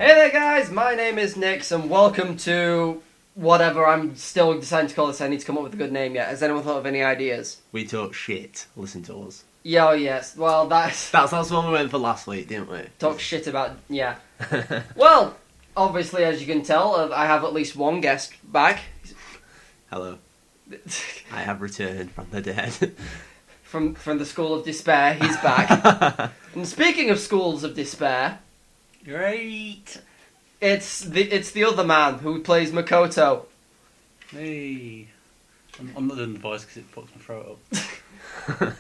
Hey there guys, my name is Nix and welcome to whatever I'm still deciding to call this. I need to come up with a good name yet. Has anyone thought of any ideas? We talk shit. Listen to us. Yeah, oh yes. Well, that's the one we went for last week, didn't we? Talk shit about, yeah. Well, obviously as you can tell, I have at least one guest back. Hello. I have returned from the dead. From the School of Despair, he's back. And speaking of Schools of Despair... Great. It's the other man who plays Makoto. Hey. I'm not doing the voice because it fucks my throat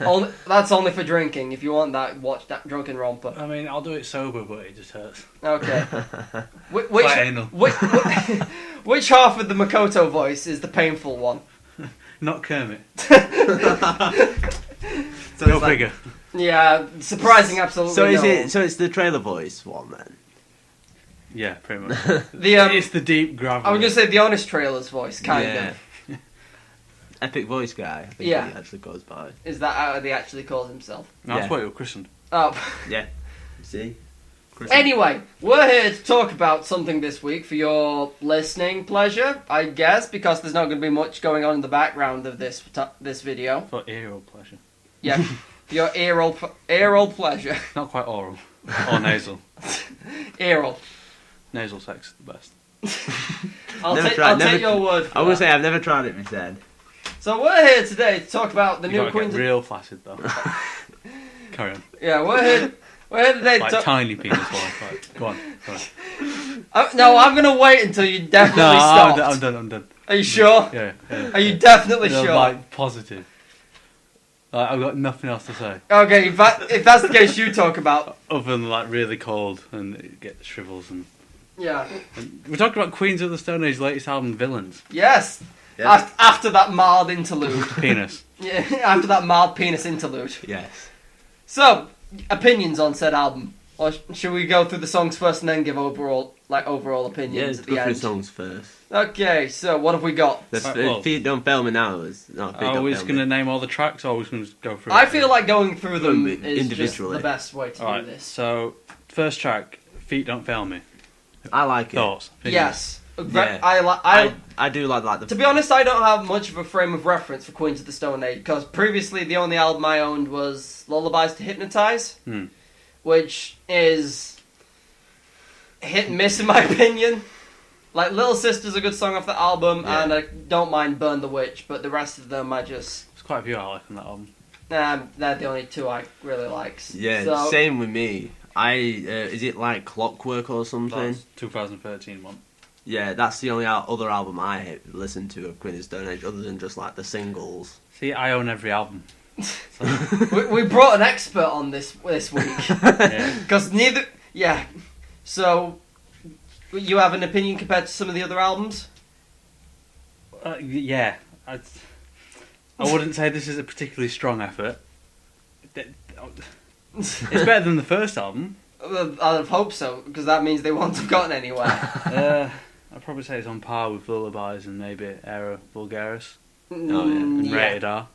up. That's only for drinking. If you want that, watch that Drunken Romper. I mean, I'll do it sober, but it just hurts. Okay. Which half of the Makoto voice is the painful one? Not Kermit. So Go figure. Yeah, surprising, absolutely. So is no. it? So it's the trailer voice one then? Yeah, pretty much. It's the deep gravel. I was gonna say the honest trailer's voice, kind of. Epic voice guy. I think he actually goes by. Is that how he actually calls himself? No, that's what he was christened. Oh. Yeah. See. Anyway, we're here to talk about something this week for your listening pleasure, I guess, because there's not going to be much going on in the background of this video. For ear pleasure. Yeah, your ear pleasure. Not quite oral. Or nasal. Ear. Nasal sex is the best. I'll take your word for I would that. say I've never tried it myself. So we're here today to talk about the new Queen's... Get real flaccid though. Carry on. Yeah, we're here today to Like tiny penis boy. Right, go on. No, I'm going to wait until you definitely stop. I'm done. Are you sure? Yeah. Are you definitely No, sure? Like, positive. Like, I've got nothing else to say. Okay, if that's the case, you talk about... Other than, like, really cold and it gets shrivels and... Yeah. And we're talking about Queens of the Stone Age latest album, Villains. Yes. Yeah. After that mild interlude. Penis. Yeah, after that mild penis interlude. Yes. So, opinions on said album. Or should we go through the songs first and then give overall opinions at the Go end? through songs first. Okay, so what have we got? Feet don't fail me now. Are we just going to name all the tracks, or are we just going to go through I feel like going through them is individually. just the best way to do this. So, first track, Feet Don't Fail Me. I like it. Thoughts? Opinions? Yes. Yeah. I do like that. To be honest, I don't have much of a frame of reference for Queens of the Stone Age, because previously the only album I owned was Lullabies to Hypnotize, which is hit and miss in my opinion. Like, Little Sister's a good song off the album, and I don't mind Burn the Witch, but the rest of them I just... There's quite a few I like on that album. They're the only two I really like. Yeah, so, same with me. Is it like Clockwork or something? That's 2013 one. Yeah, that's the only other album I listen to of Queen of Stone Age, other than just like the singles. See, I own every album. So. we brought an expert on this week. Because neither... Yeah. So, you have an opinion compared to some of the other albums? Yeah. I wouldn't say this is a particularly strong effort. It's better than the first album. I'd hope so, because that means they won't have gotten anywhere. I'd probably say it's on par with Lullabies and maybe Era Vulgaris. And Rated R.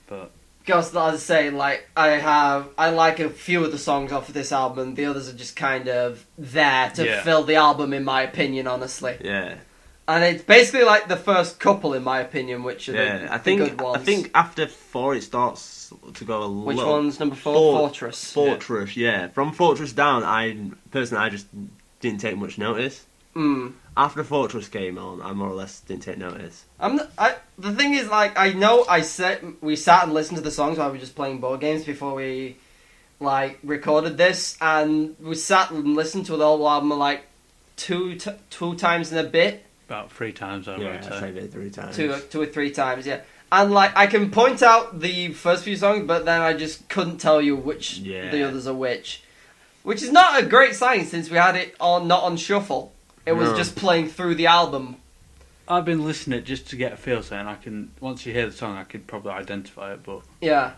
But because, as I say, like I like a few of the songs off of this album. The others are just kind of there to fill the album, in my opinion. Honestly, yeah. And it's basically like the first couple, in my opinion, which are the good ones. I think after 4 it starts to go a little... Which one's number 4? Fortress. Fortress, yeah. From Fortress down, I just didn't take much notice. After Fortress came on, I more or less didn't take notice. The thing is, like, I know we sat and listened to the songs while we were just playing board games before we, like, recorded this, and we sat and listened to the whole album, like, two times in a bit. About 3 times over. Yeah, I'd say 3 times. 2 or 3 times, yeah. And, like, I can point out the first few songs, but then I just couldn't tell you which the others are which. Which is not a great sign, since we had it not on shuffle. It was just playing through the album. I've been listening just to get a feel, so once you hear the song, I could probably identify it, but... Yeah.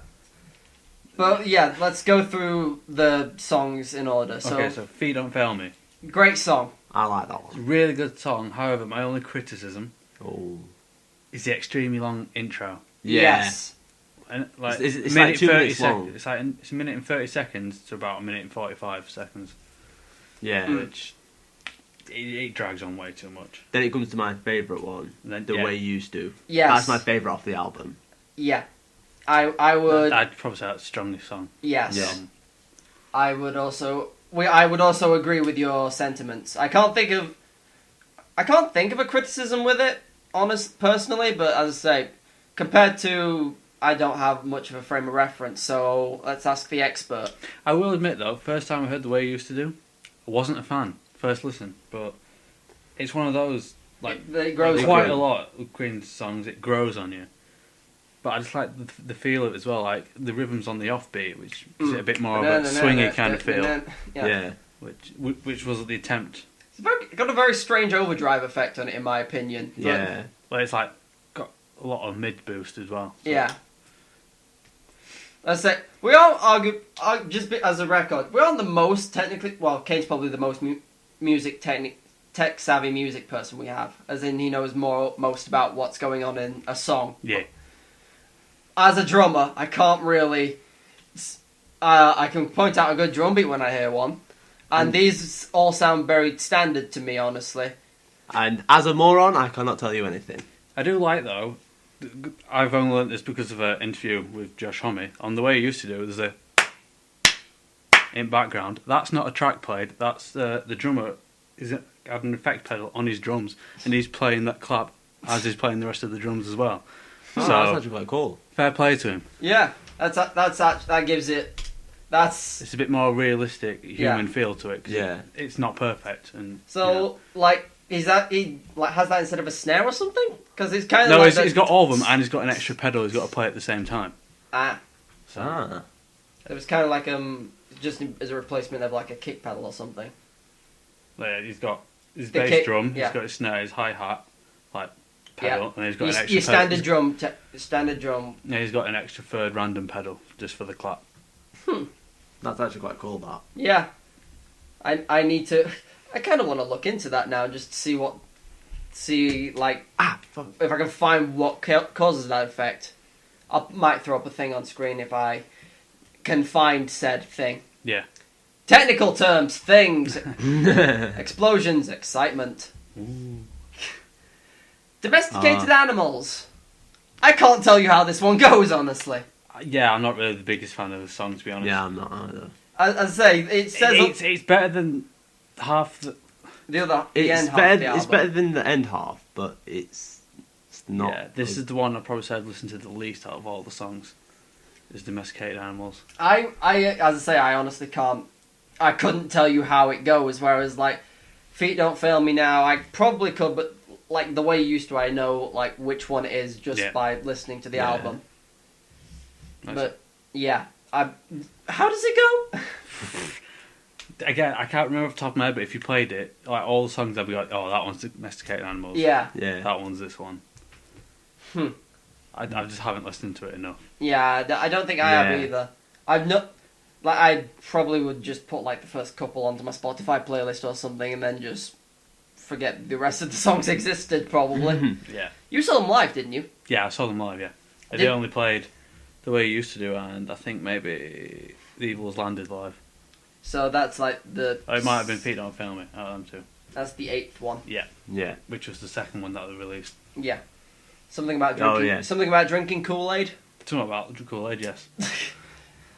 But, yeah, let's go through the songs in order. So Feet Don't Fail Me. Great song. I like that It's a one. really good song, however, my only criticism Oh. is the extremely long intro. Yeah. Yes. And, like, It's minute like 2 minutes long. It's a minute and 30 seconds to about a minute and 45 seconds. Yeah. which it drags on way too much. Then it comes to my favourite one, Then, The Way You Used To. Yes. That's my favourite off the album. Yeah. I would... I'd probably say that's the strongest song. Yes. Yeah. I would also agree with your sentiments. I can't think of a criticism with it, personally, but as I say, compared to, I don't have much of a frame of reference, so let's ask the expert. I will admit though, first time I heard The Way You Used to Do, I wasn't a fan. First listen, but it's one of those like It grows quite on a you. lot of Queen's songs. It grows on you, but I just like the feel of it as well. Like the rhythms on the offbeat, which is a bit more of a swingy kind of feel, Yeah. which was the attempt. It's got a very strange overdrive effect on it, in my opinion. But, Yeah. But it's like got a lot of mid boost as well. So. Yeah. Let's say we all argue, just as a record, we're on the most technically. Well, Kane's probably the most tech savvy music person we have, as in he knows most about what's going on in a song. Yeah. As a drummer, I can't really. I can point out a good drum beat when I hear one, and these all sound very standard to me, honestly. And as a moron, I cannot tell you anything. I do like though. I've only learnt this because of an interview with Josh Homme. On The Way He Used to Do, there's a in background. That's not a track played. That's the drummer is had an effect pedal on his drums, and he's playing that clap as he's playing the rest of the drums as well. Oh, So that's actually quite cool. fair play to him. Yeah, that gives it. That's It's a bit more realistic human feel to it. 'Cause Yeah. it's not perfect. And so like. Is that he like has that instead of a snare or something? Because it's kind of no, like he's got all of them, and he's got an extra pedal. He's got to play at the same time. So Ah. It was kind of like just as a replacement of like a kick pedal or something. yeah, he's got his The bass kick, drum. yeah. He's got his snare, his hi hat, like pedal, and he's got Your, an extra. your pedal. standard drum, standard drum. Yeah, he's got an extra third random pedal just for the clap. That's actually quite cool, that. Yeah, I need to. I kind of want to look into that now, just to see like Fuck. if I can find what causes that effect. I might throw up a thing on screen if I can find said thing. Yeah. Technical terms, things, explosions, excitement. Domesticated animals. I can't tell you how this one goes, honestly. Yeah, I'm not really the biggest fan of the song, to be honest. Yeah, I'm not either. As I say, it says It's better than half the... the other. The It's end half better. of the album. It's better than the end half, but it's not. Yeah, this is the one I probably said I've listened to the least out of all the songs. Is Domesticated Animals. I, as I say, I honestly can't. I couldn't tell you how it goes. Whereas, like, Feet Don't Fail Me Now, I probably could, but like the way you used to, I know like which one it is just by listening to the Yeah. album. Nice. But yeah, how does it go? Again, I can't remember off the top of my head, but if you played it, like all the songs I'd be like, oh, that one's Domesticated Animals. Yeah, Yeah. That one's this one. Hmm. I just haven't listened to it enough. yeah. I don't think I have either. I've not. Like, I probably would just put like the first couple onto my Spotify playlist or something, and then just forget the rest of the songs existed. Probably. Yeah. You saw them live, didn't you? Yeah, I saw them live, yeah. Did- They only played The Way You Used to Do, and I think maybe The Evil's Landed live. So that's like the. Oh, it might have been Feet Don't Fail Me out of them too. That's the 8th one. Yeah, Yeah. which was the second one that they released. Yeah. Something about Oh, drinking. yeah. Something about drinking Kool-Aid. Something about Kool-Aid, yes.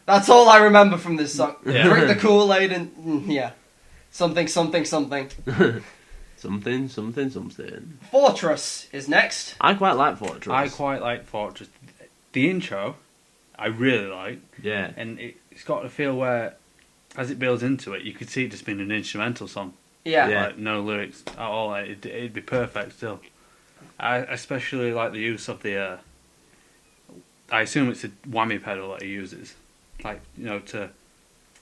That's all I remember from this song. Yeah. Drink the Kool-Aid and yeah, something. Something. Fortress is next. I quite like Fortress. I quite like Fortress. The intro, I really like, Yeah. and it's got a feel where, as it builds into it, you could see it just being an instrumental song. Yeah. Yeah. Like, no lyrics at all. Like, it'd be perfect still. I especially like the use of the... I assume it's a whammy pedal that he uses. Like, to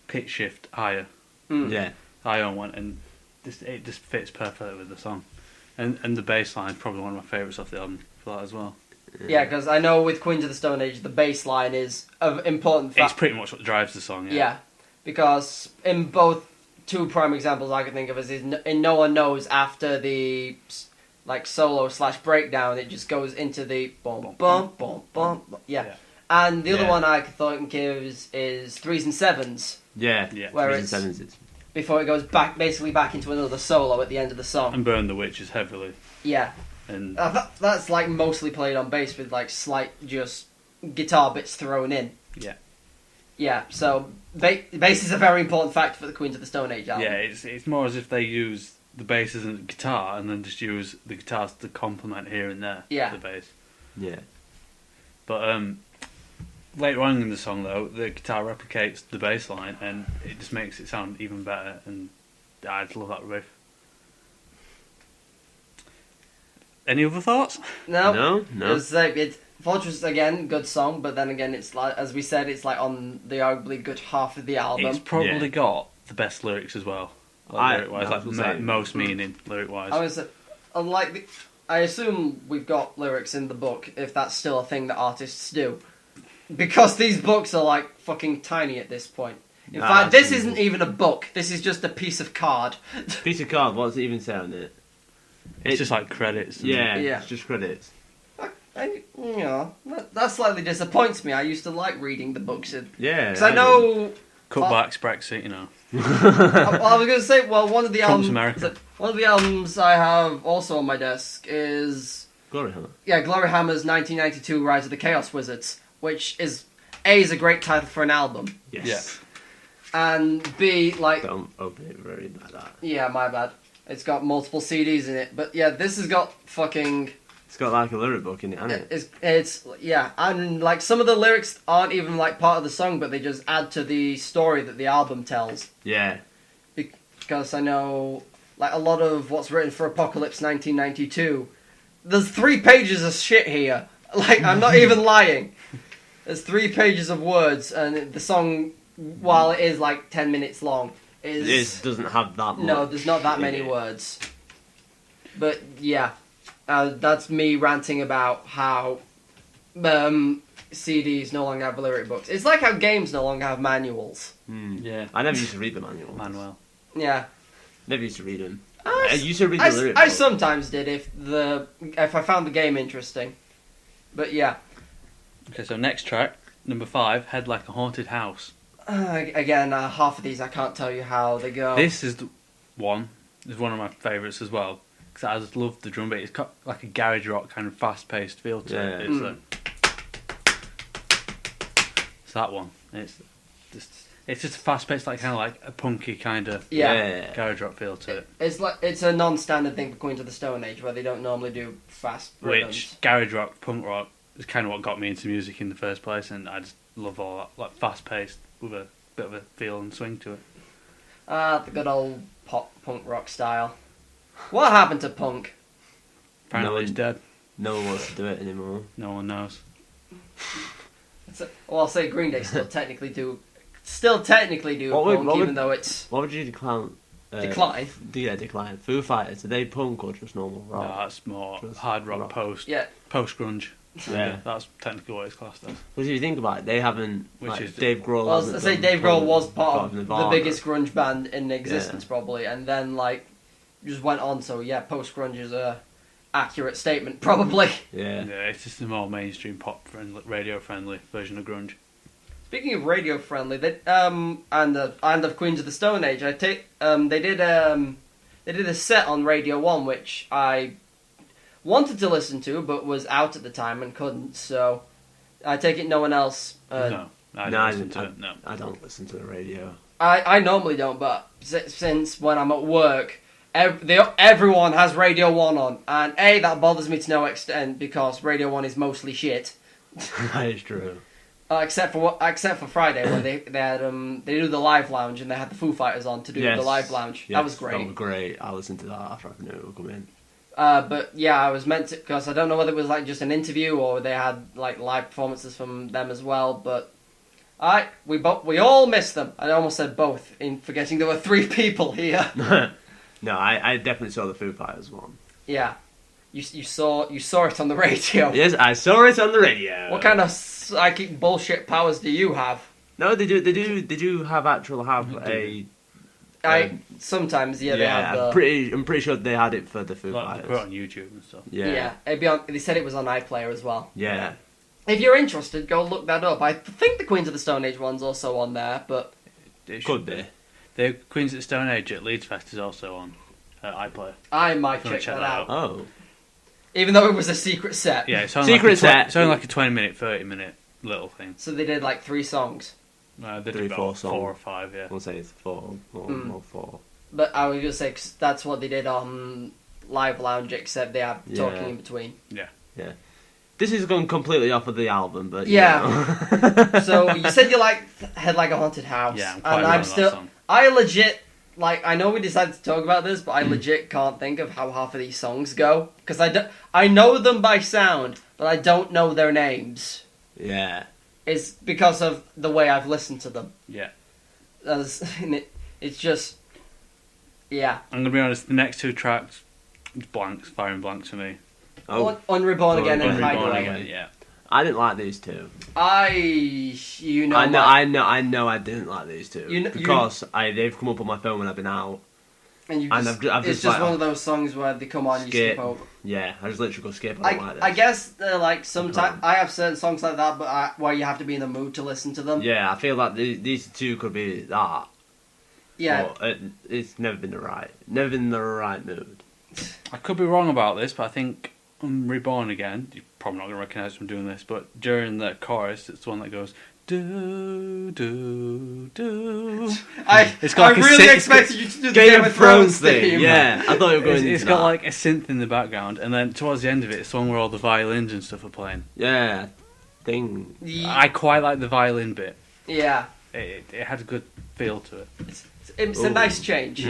pitch shift higher. Mm. Yeah. Higher on one, and it just fits perfectly with the song. And the bass line is probably one of my favourites off the album for that as well. Yeah, because I know with Queens of the Stone Age, the bass line is of important It's pretty much what drives the song, Yeah, because in both two prime examples I can think of is in No One Knows, after the like solo / breakdown, it just goes into the boom boom boom boom. Yeah. And the other Yeah. one I can think of is 3s and 7s. Yeah. Yeah. Where Threes and it's sevens, it's before it goes basically back into another solo at the end of the song. And Burn the Witches heavily. Yeah. And that's like mostly played on bass with like slight just guitar bits thrown in. Yeah. Yeah, so bass is a very important factor for the Queens of the Stone Age album. Yeah, it's more as if they use the bass as a guitar and then just use the guitars to complement here and there. Yeah. The bass. Yeah. But later on in the song, though, the guitar replicates the bass line and it just makes it sound even better. And I just love that riff. Any other thoughts? No. It's like Fortress again, good song, but then again, it's like as we said, it's like on the arguably good half of the album. It's probably got the best lyrics as well. Lyric-wise, most meaning lyric-wise. I assume we've got lyrics in the book, if that's still a thing that artists do, because these books are like fucking tiny at this point. In fact, this isn't even a book. This is just a piece of card. Piece of card. What does it even say on it? It's just like credits. Yeah. Yeah. It's just credits. That slightly disappoints me. I used to like reading the books. Yeah. Because I know... Cutbacks, Brexit, you know. I was going to say, well, one of the Trump's albums... America. One of the albums I have also on my desk is... Glory Hammer. Yeah, Glory Hammer's 1992 Rise of the Chaos Wizards, which is a great title for an album. Yes. And B, like... Don't open it very like that. Yeah, my bad. It's got multiple CDs in it. But yeah, this has got fucking... It's got like a lyric book in it, hasn't it? It's yeah, and like some of the lyrics aren't even like part of the song, but they just add to the story that the album tells. Yeah. Because I know like a lot of what's written for Apocalypse 1992, there's 3 pages of shit here. Like, I'm not even lying. There's 3 pages of words, and the song, while it is like 10 minutes long, It doesn't have that much. No, there's not that many words. But yeah. That's me ranting about how CDs no longer have lyric books. It's like how games no longer have manuals. Yeah. I never used to read the manuals. Manuel. Yeah. Never used to read them. I used to read the lyric I book. sometimes did if I found the game interesting. But yeah. Okay, so next track, number 5, Head Like a Haunted House. Again, half of these I can't tell you how they go. This is one of my favourites as well. Because I just love the drum beat. It's got like a garage rock kind of fast-paced feel to it. It's that one. It's just a fast-paced, like kind of like a punky kind of garage rock feel to it. It's a non-standard thing for Queens of the Stone Age where they don't normally do fast rhythms. Which garage rock, punk rock is kind of what got me into music in the first place, and I just love all that, like fast-paced with a bit of a feel and swing to it. The good old pop punk rock style. What happened to punk? Apparently it's dead. No one wants to do it anymore. No one knows. Well, I'll say Green Day still technically do punk, even though it's... What would you decline? Decline? Yeah, decline. Foo Fighters, are they punk or just normal rock? No, that's more hard rock, post-grunge. Yeah. That's technically what it's classed as. Because if you think about it, they haven't... Dave Grohl Well, I was say Dave Grohl was part of the biggest grunge band in existence, probably, and then, like, just went on, so yeah, post-grunge is a accurate statement, probably. Yeah. Yeah, it's just a more mainstream pop-friendly, radio-friendly version of grunge. Speaking of radio-friendly, and of Queens of the Stone Age, they did a set on Radio 1, which I wanted to listen to, but was out at the time and couldn't, so I take it no one else... No, I don't listen to it, no. I don't listen to the radio. I normally don't, but since when I'm at work... Everyone has Radio 1 on, and that bothers me to no extent because Radio 1 is mostly shit. That is true. Except for Friday when they do the live lounge and they had the Foo Fighters on to do the live lounge. Yes, that was great. That was great. I listened to that after I knew it would come in. But yeah, I was meant to, because I don't know whether it was like just an interview or they had like live performances from them as well. But we all missed them. I almost said both in forgetting there were 3 people here. No, I definitely saw the Foo Fighters one. Yeah, you saw it on the radio. Yes, I saw it on the radio. What kind of psychic bullshit powers do you have? No, they do have a. Sometimes they have. I'm pretty sure they had it for the Foo Fighters. They put it on YouTube and stuff. Yeah. They said it was on iPlayer as well. Yeah. If you're interested, go look that up. I think the Queens of the Stone Age one's also on there, but it could be. The Queens of the Stone Age at Leeds Fest is also on iPlayer. I might Gonna check that out. Oh. Even though it was a secret set. Yeah, it's only Secret set. It's only like a 20-minute, 30-minute little thing. So they did like 3 songs. They did 3, about 4 songs. 4 or 5, yeah. We'll say it's 4 or 4. But I was going to say, 'cause that's what they did on Live Lounge, except they have talking in between. Yeah. This is going completely off of the album, but Yeah. So you said you like Head Like a Haunted House. Yeah, I'm quite and that song. I legit, like, I know we decided to talk about this, but I legit can't think of how half of these songs go. Because I know them by sound, but I don't know their names. Yeah. It's because of the way I've listened to them. Yeah. It's just, yeah. I'm going to be honest, the next 2 tracks, it's blanks, firing blanks for me. Oh, Unreborn Again and Unreborn Hideaway. Again, yeah. I didn't like these 2. I know I didn't like these 2 because they've come up on my phone when I've been out. And you And just, I've it's just just like, one of those songs where they come on and you skip over. Yeah, I just literally go skip. I don't like this. I guess like sometimes I have certain songs like that, but where you have to be in the mood to listen to them. Yeah, I feel like these 2 could be that. Yeah. But it's never been the right mood. I could be wrong about this, but I think Reborn Again, you're probably not going to recognise from doing this, but during the chorus, it's the one that goes, do, do, do. I really expected you to do the Game of Thrones thing. Yeah, I thought you were going It's got like a synth in the background, and then towards the end of it, it's the one where all the violins and stuff are playing. Yeah, I quite like the violin bit. Yeah. It had a good feel to it. It's a nice change.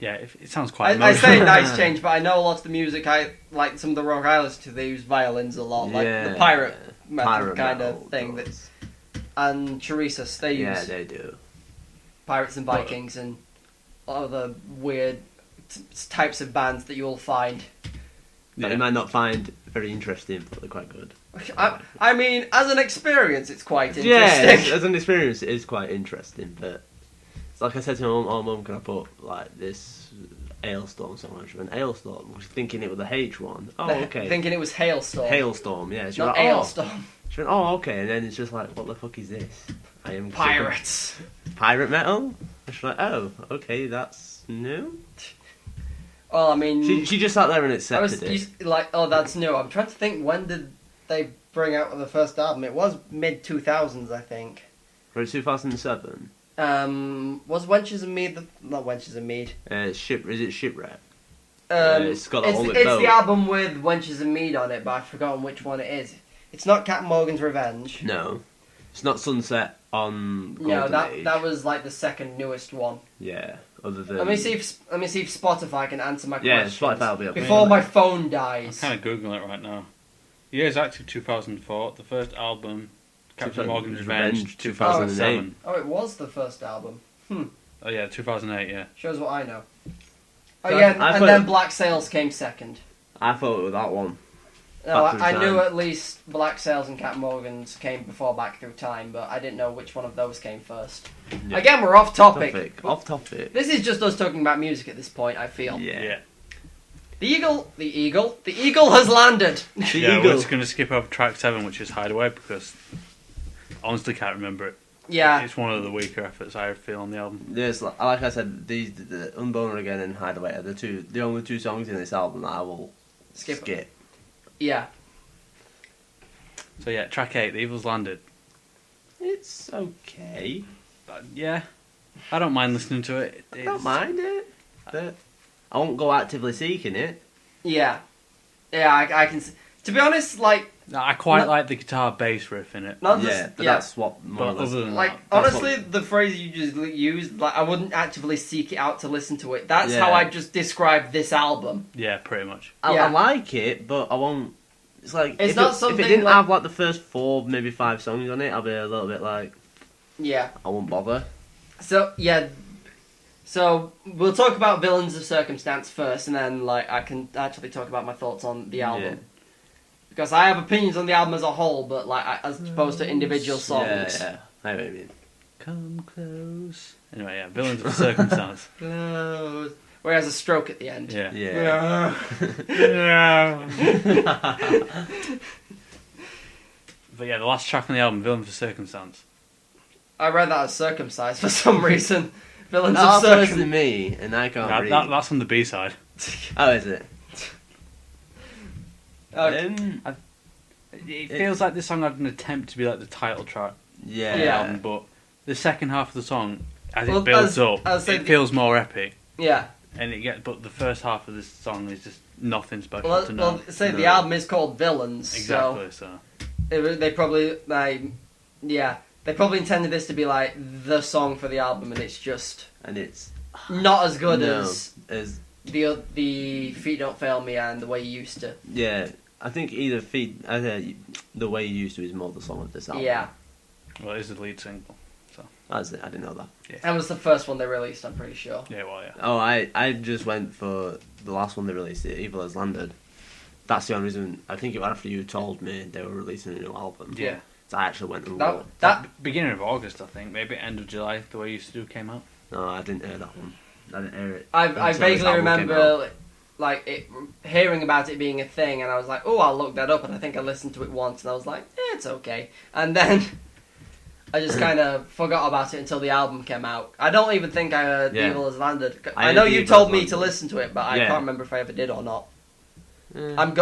Yeah, it sounds quite I say emotional. nice change, but I know a lot of the music, like some of the rock I listen to, they use violins a lot, like the pirate metal kind of thing. And Teresa's, they use they do. Pirates and Vikings and other weird types of bands that you'll find. That you might not find very interesting, but they're quite good. I mean, as an experience, it's quite interesting. Yeah, as an experience, it is quite interesting, but it's like I said to my mum, can I put like this Hailstorm song? She went, Hailstorm? I was thinking it was the H one. Oh, okay. Thinking it was Hailstorm. Hailstorm, yeah. She Not went, Hailstorm. She went, oh, okay, and then it's just like, what the fuck is this? I am Pirates. Pirate metal? And she's like, oh, okay, that's new? Well, I mean... She just sat there and accepted it. Like, oh, that's new. I'm trying to think, when did they bring out the first album? It was mid-2000s, I think. Was it 2007? Was Wenches and Mead... Not Wenches and Mead. Is it Shipwreck? It's got that one with it's Boat. the album with Wenches and Mead on it, but I've forgotten which one it is. It's not Captain Morgan's Revenge. No. It's not Sunset on Golden Age. that was like the second newest one. Yeah, other than... Let me see if Spotify can answer my yeah, questions. Spotify will be up. Before my phone dies. I'm kind of googling it right now. Years active 2004. The first album, Captain Morgan's Revenge, 2007. Oh, it was the first album. Oh yeah, 2008. Yeah. Shows what I know. Oh So yeah, and then Black Sails came second. I thought it was that one. No, Back Through I knew Time. at least Black Sails and Captain Morgan's came before Back Through Time, but I didn't know which one of those came first. Yeah. Again, we're off topic. Off topic. This is just us talking about music at this point, I feel. Yeah. The eagle has landed. We're Eagle. just going to skip over track 7, which is Hideaway, because I honestly can't remember it. Yeah. It's one of the weaker efforts I feel on the album. Yes, like I said, the Unborn Again and Hideaway are the only 2 songs in this album that I will skip. Yeah. So yeah, track 8, The Evil's Landed. It's okay. Yeah, I don't mind listening to it. I don't mind it, but I won't go actively seeking it. Yeah. Yeah, I can... To be honest, like... I quite like the guitar bass riff in it. That's what more or But less... other than Like, that, honestly, the phrase you just used, like, I wouldn't actively seek it out to listen to it. That's how I just describe this album. yeah, pretty much. I like it, but I won't... It's like, It's if not it something didn't like- have like the first 4, maybe 5 songs on it, I'll be a little bit like, Yeah. I won't bother. So, yeah. So, we'll talk about Villains of Circumstance first, and then, like, I can actually talk about my thoughts on the album. Yeah. Because I have opinions on the album as a whole, but, like, as opposed to individual songs. Yeah. I know what you mean. Come close. Anyway, yeah, Villains of Circumstance. Close. Where he has a stroke at the end. Yeah. Yeah. But yeah, the last track on the album, Villains of Circumstance. I read that as circumcised for some reason. Villains That's of worse Circum. than me, and I can't read. That's on the B side. Oh, is it? Okay. It feels like this song had an attempt to be like the title track Yeah. of the Yeah. album, but the second half of the song, as Well, it builds up, as it feels more epic. Yeah. But the first half of this song is just nothing special Well, to know. say the No. album is called Villains. Exactly. So They probably they probably intended this to be like the song for the album, and it's just And it's not as good no, as the Feet Don't Fail Me and The Way You Used to. yeah. I think either the way you used to is more the song of this album. Yeah, well, it is the lead single. That's it. I didn't know that. that was the first one they released. I'm pretty sure. Yeah, well, yeah. Oh, I just went for the last one they released, Evil Has Landed. That's the only reason. I think it was after you told me they were releasing a new album. Yeah. So I actually went and That looked. that Beginning of August, I think, maybe end of July. The Way You Used to Do came out. No, I didn't hear that one. I didn't hear it. I until this vaguely album came out. remember hearing about it being a thing, and I was like, oh, I'll look that up. And I think I listened to it once, and I was like, it's okay. And then I just kind of forgot about it until the album came out. I don't even think I heard Yeah. Evil Has Landed. I I know heard you Evil told Has me Landed. to listen to it, but I Yeah. can't remember if I ever did or not. Eh. I'm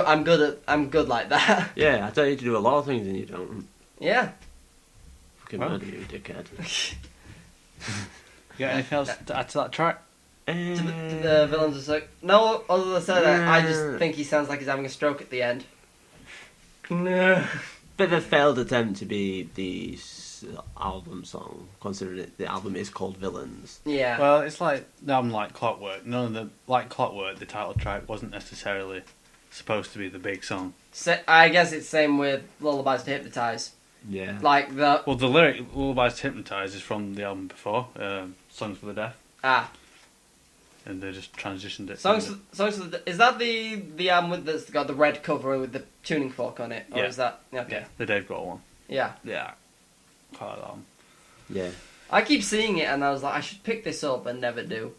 good like that. Yeah, I tell you to do a lot of things and you don't. Yeah. Fucking Well. murder you, dickhead. You got anything else to add to that track? To the Villains of Circum. No, other than that, I just Nah. think he sounds like he's having a stroke at the end. No. Bit of a failed attempt to be the album song, considering the album is called Villains. Yeah. Well, it's like the album Like Clockwork. None of the Like Clockwork, the title track wasn't necessarily supposed to be the big song. I guess it's same with Lullabies to Hypnotize. Yeah. Like the Well, the lyric "Lullabies to Hypnotize" is from the album before, "Songs for the Deaf," and they just transitioned it. songs for the, is that the album that's got the red cover with the tuning fork on it, or Yeah. is that okay? Yeah, the Dave Grohl one. Yeah. Yeah, quite like that one. Yeah. I keep seeing it and I was like, I should pick this up and never do,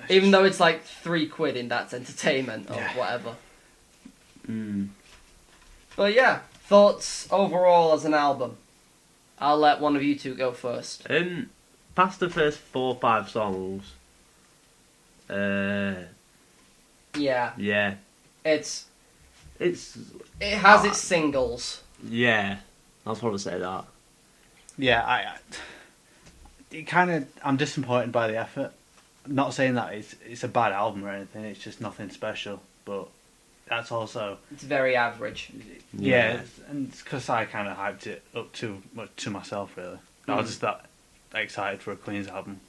even though it's like £3 in That's Entertainment or Yeah. whatever. Mm. But yeah, thoughts overall as an album. I'll let one of you two go first. Past the first 4 or 5 songs, Yeah, yeah, it it's has its singles. yeah. I'll probably say that. Yeah, I'm disappointed by the effort. I'm not saying that it's a bad album or anything. It's just nothing special. But that's also It's very average. yeah, and it's because I kind of hyped it up too much to myself. Really, I was just that excited for a Queen's album.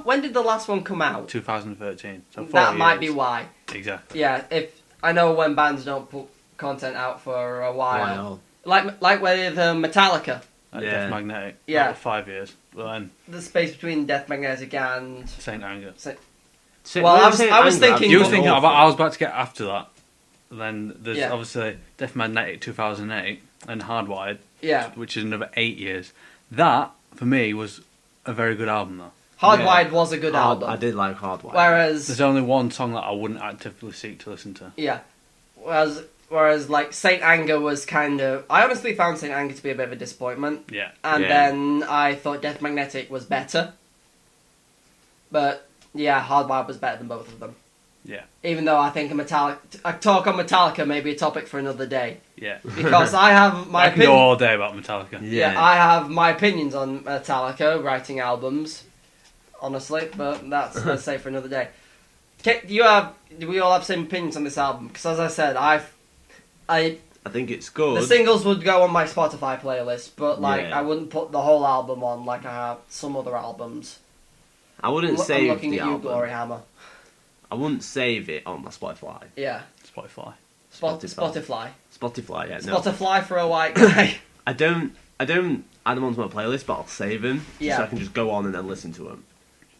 When did the last one come out? 2013. So 4 That might be years. why. Exactly. Yeah, if I know when bands don't put content out for a while, Wow. like with Metallica, Like Yeah. Death Magnetic. Yeah. That was 5 years. But then the space between Death Magnetic and Saint Anger. So, Well, when I you was- say I was anger, thinking- You King was thinking of about. I was about to get after that. Then there's Yeah. obviously Death Magnetic 2008 and Hardwired, yeah, which is another 8 years. That for me was a very good album though. Hardwired was a good album. I did like Hardwire. Whereas There's only one song that I wouldn't actively seek to listen to. yeah, whereas like Saint Anger was kind of. I honestly found Saint Anger to be a bit of a disappointment, Yeah. and Yeah. then I thought Death Magnetic was better. But yeah, Hardwired was better than both of them. Yeah. Even though I think a talk on Metallica may be a topic for another day. Yeah. Because I have my I can go opinion. all day about Metallica. Yeah, I have my opinions on Metallica writing albums, honestly, but that's let's say for another day. Do we all have same opinions on this album? Because as I said, I think it's good. the singles would go on my Spotify playlist, but like Yeah. I wouldn't put the whole album on like I have some other albums. I wouldn't I'm save looking the at you, album. Glory Hammer. I wouldn't save it on my Spotify. Yeah, Spotify. Spotify. Spotify, yeah. No. Spotify for a white guy. I don't add them onto my playlist, but I'll save them Yeah. so I can just go on and then listen to them.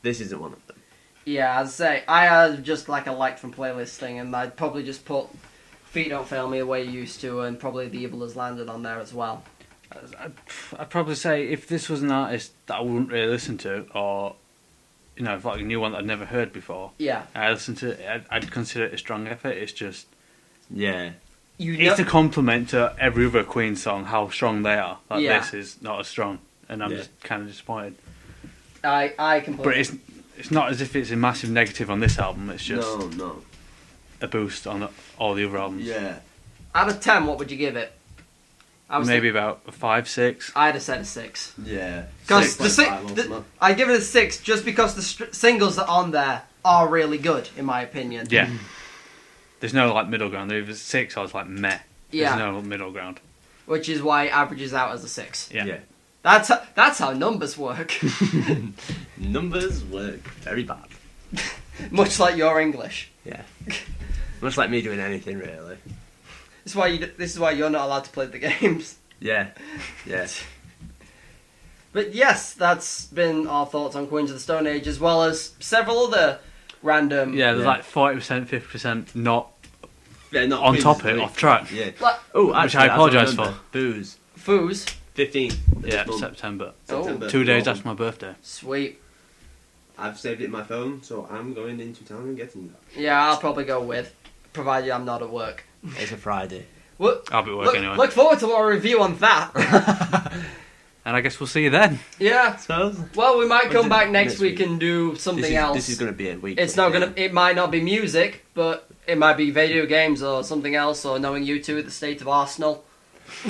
This isn't one of them. Yeah, I'd say I had just like a liked from playlist thing, and I'd probably just put Feet Don't Fail Me the way you used to, and probably The Evil Has Landed on there as well. I'd probably say if this was an artist that I wouldn't really listen to, or you know, if like a new one that I'd never heard before, Yeah, I listen to it, I'd consider it a strong effort. It's just Yeah. it's a compliment to every other Queen song how strong they are. Like Yeah. this is not as strong, and I'm Yeah. just kind of disappointed. I completely. But it's not as if it's a massive negative on this album. It's just No. a boost on all the other albums. Yeah. Out of 10, what would you give it? Maybe about a 5, 6. I'd have said a 6. Yeah. Because 6.5 I give it a 6 just because the singles that are on there are really good, in my opinion. Yeah. There's no like middle ground. If it's 6, I was like meh. Yeah. There's no middle ground. Which is why it averages out as a 6. Yeah. That's how numbers work. Numbers work very bad. Much like your English. Yeah. Much like me doing anything, really. This is why you're not allowed to play the games. Yeah. But yes, that's been our thoughts on Queens of the Stone Age, as well as several other random... Yeah, there's like 40%, 50% not Not on topic, off track. Yeah. Like, Oh, actually, Which I apologise for. Booze. Foos. 15th. Yeah, September. September. 2 days after my birthday. Sweet. I've saved it in my phone, so I'm going into town and getting that. Yeah, I'll probably go with, provided I'm not at work. It's a Friday. I'll be at work anyway. Look forward to our review on that. And I guess we'll see you then. Yeah. So, Well, we might come back next next week week. and do something else. This is going to be a week. It's not gonna. It might not be music, but it might be video games or something else, or knowing you two at the state of Arsenal.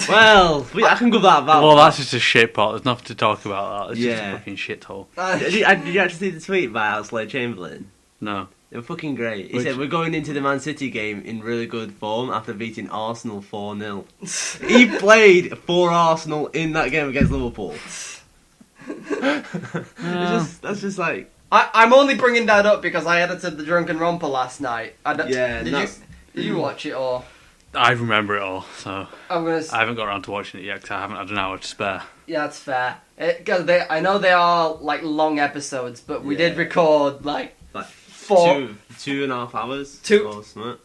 Well, I can go that. Well, that's just a shit pot. There's nothing to talk about that. It's just Yeah. a fucking shithole. Did you actually see the tweet by Oxlade Chamberlain? No. They were fucking great. He Which- said, we're going into the Man City game in really good form after beating Arsenal 4-0. He played for Arsenal in that game against Liverpool. That's just like... I'm only bringing that up because I edited the Drunken Romper last night. Yeah, Did you watch it or? I remember it all, so I'm gonna. I haven't got around to watching it yet because I haven't had an hour to spare. Yeah, that's fair. Because I know they are like long episodes, but we did Yeah. record like Like 4. 2.5 hours. Two- Or something.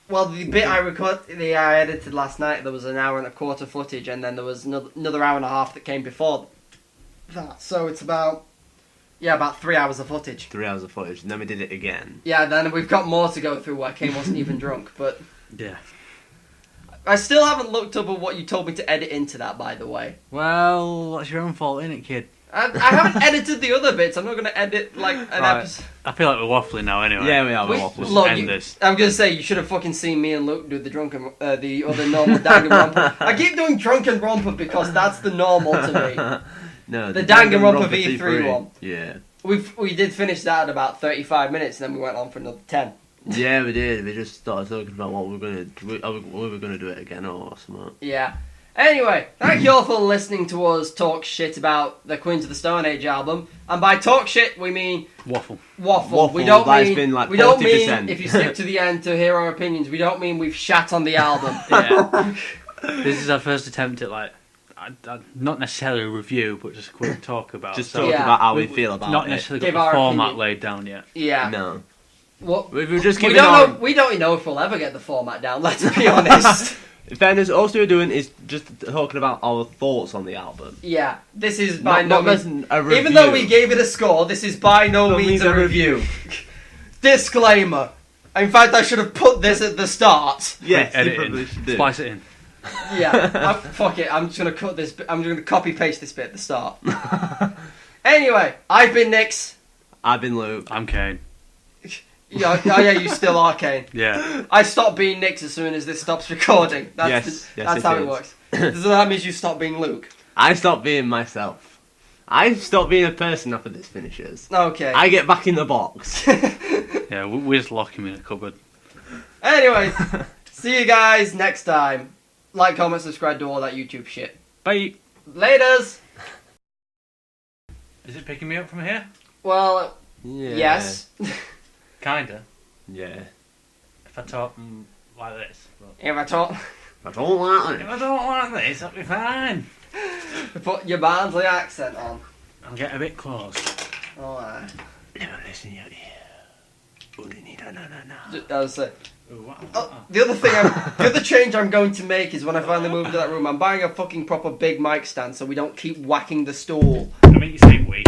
Well, the bit I edited last night, there was an hour and a quarter footage, and then there was another hour and a half that came before that. So it's about 3 hours of footage. 3 hours of footage, and then we did it again. Yeah, then we've got more to go through where Kane wasn't even drunk, but Yeah. I still haven't looked up at what you told me to edit into that, by the way. Well, that's your own fault, innit, kid? I haven't edited the other bits. I'm not going to edit like an Right. episode. I feel like we're waffling now anyway. Yeah, we are. We- We're waffling. Just Look, end this. I'm going to say you should have fucking seen me and Luke do the the other normal Danganronpa. I keep doing Drunken Romper because that's the normal to me. No, The Danganronpa V3 one. Yeah. We did finish that at about 35 minutes, and then we went on for another 10. Yeah, we did. We just started talking about what we were gonna do it again or something. Yeah. Anyway, thank you all for listening to us talk shit about the Queens of the Stone Age album. And by talk shit, we mean Waffle. waffle. We don't that's mean been like we don't 40%. mean if you skip to the end to hear our opinions. We don't mean we've shat on the album. Yeah. This is our first attempt at like, not necessarily a review, but just a quick talk about. Just so talk Yeah. about how we we- feel about not it. necessarily Give got our the format opinion. laid down yet. Yeah. No. What? We were just We giving don't our... know. We don't know if we'll ever get the format down. Let's be honest. In fairness, all we're doing is just talking about our thoughts on the album. Yeah. This is by Not no means. a review. Even though we gave it a score, this is by no means a review. Disclaimer. In fact, I should have put this at the start. Yes, Edit you probably in. should do. Splice it in. Yeah. Fuck it. I'm just gonna cut this. I'm just gonna copy paste this bit at the start. Anyway, I've been Nix. I've been Luke. I'm Kane. Yeah, oh yeah, you still are Kane. Yeah. I stop being Nix as soon as this stops recording. That's Yes, that's it how it is. works. So that means you stop being Luke. I stopped being myself. I stopped being a person after this finishes. Okay. I get back in the box. Yeah, we just lock him in a cupboard. Anyway, see you guys next time. Like, comment, subscribe, do all that YouTube shit. Bye. Laters. Is it picking me up from here? Well, Yeah. yes. Kinda. Yeah. If I talk like this. But If I talk, I don't like if it. I don't like this, that'll be fine. put your Barnsley accent on. I'll get a bit close. Alright. Never listen to your ear. Only need a na-na-na. That was it. Ooh, what? The other change I'm going to make is when I finally move into that room, I'm buying a fucking proper big mic stand so we don't keep whacking the stool. I mean, you say we.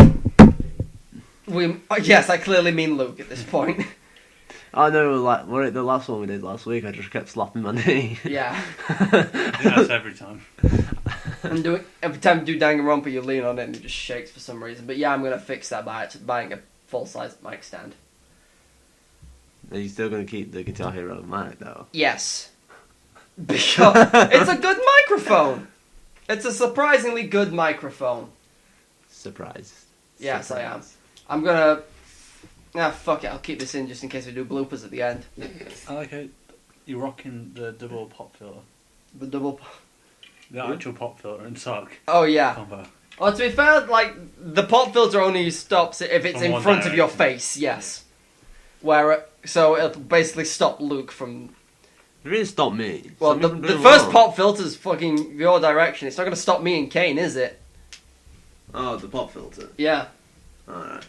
Yes, I clearly mean Luke at this point. I know, like, the last one we did last week, I just kept slapping my knee. Yeah. I think that's every time. I'm doing every time you do Danganronpa, you lean on it and it just shakes for some reason. But yeah, I'm gonna fix that by actually buying a full-size mic stand. Are you still going to keep the Guitar Hero mic though? Yes, because it's a good microphone. It's a surprisingly good microphone. Surprise. Yes, I am. I'm gonna. Fuck it. I'll keep this in just in case we do bloopers at the end. I like it. You're rocking the double pop filter. The double. The actual pop filter and sock Oh yeah. combo. Well, to be fair, like the pop filter only stops it if it's From in one front of your direction. face. Yes. So it'll basically stop Luke from. It really stopped me. Well, Something from the doing first wrong. pop filter's fucking your direction. It's not gonna stop me and Kane, is it? Oh, the pop filter. Yeah. Alright.